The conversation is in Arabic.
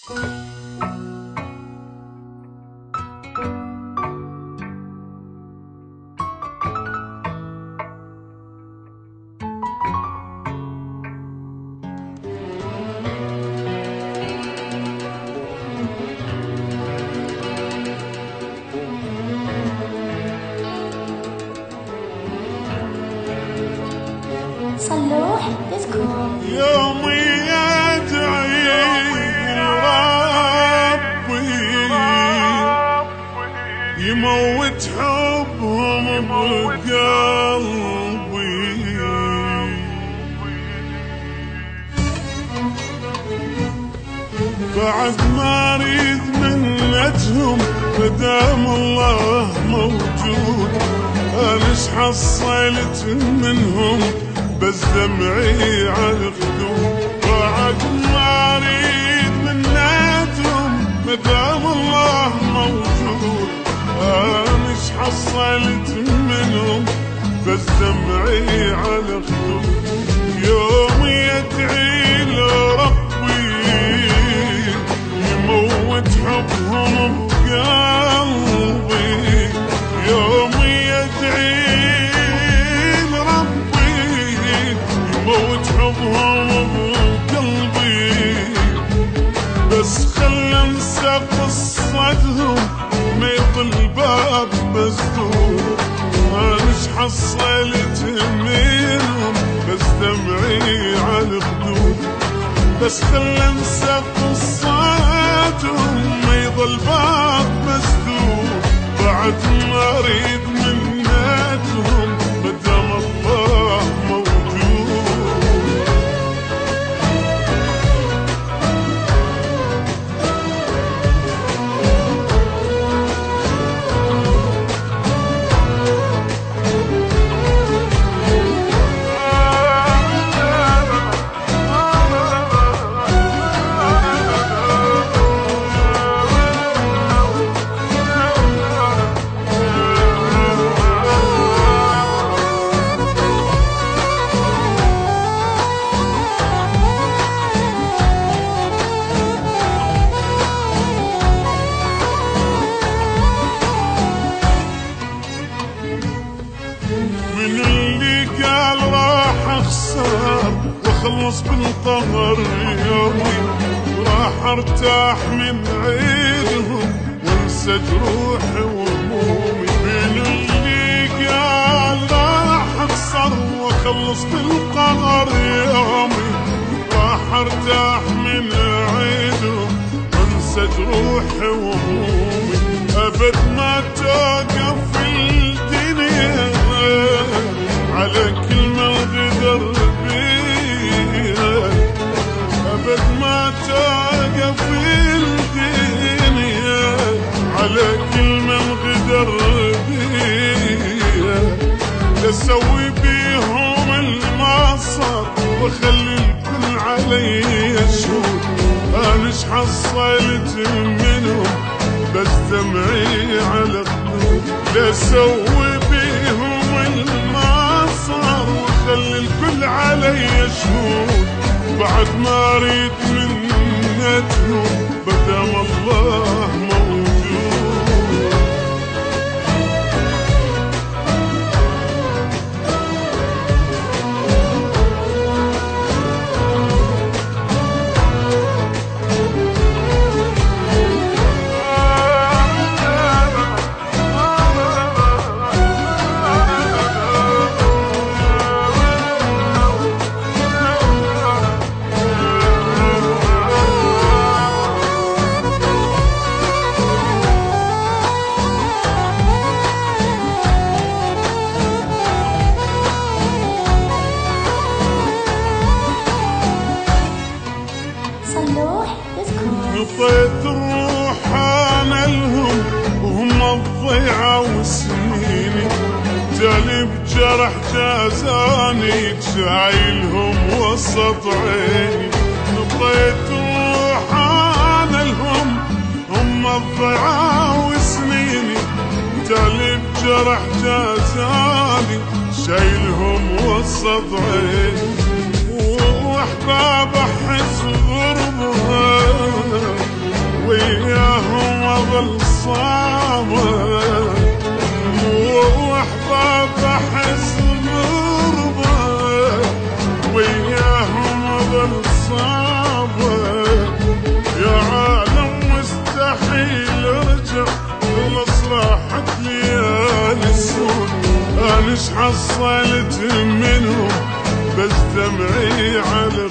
صلوح ديسكو. يومي ادعي ربي يموت حبهم بقلبي، بعد ما اريد منتهم مدام الله موجود. انا ايش حصلت منهم بس دمعي على الخدود، بعد ما اريد منتهم مدام الله موجود. انا ايش حصلت منهم بس دمعي على الخدود. يومي ادعي لربي يموت حبهم بقلبي، يومي ادعي موت حبهم بقلبي، بس خل انسى قصتهم ما يطل باب مسدود. انا ايش حصلت منهم بس دمعي على الخدود، بس خل انسى قصتهم ما يضل باب مسدود. بعد ما اريد منتهم مدام الله موجود. من اللي قال راح اخسر واخلص بالقهر يومي، راح ارتاح من عيدهم وانسى جروحي وهمومي. من اللي قال راح اخسر واخلص بالقهر يومي، راح ارتاح من عيدهم وانسى جروحي وهمومي. ابد ما توقف في الدنيا على كلمة غدر بيها، أبد ما توقف في الدنيا على كلمة غدر بيها. أسوي بيهم المعصر وأخلي الكل علي يشهد. أنا ايش حصلت منهم بس دمعي على خدود. أسوي بيهم المعصر وخلي الكل علي يشهد. بعد ما اريد منتهم مدام الله موجود. نطيت الروح انا لهم وهم الضيعة وسنيني، جالي بجرح جازاني شايلهم وسط عيني. نطيت الروح انا لهم هم الضيعة وسنيني، جالي بجرح جازاني شايلهم وسط عيني. واحباب احس غربها صابه واحباب احس بغربه وياهم ظل صابه يا عالم مستحيل ارجع خلص راحت ليالي السود انا ايش حصلت منهم بس دمعي على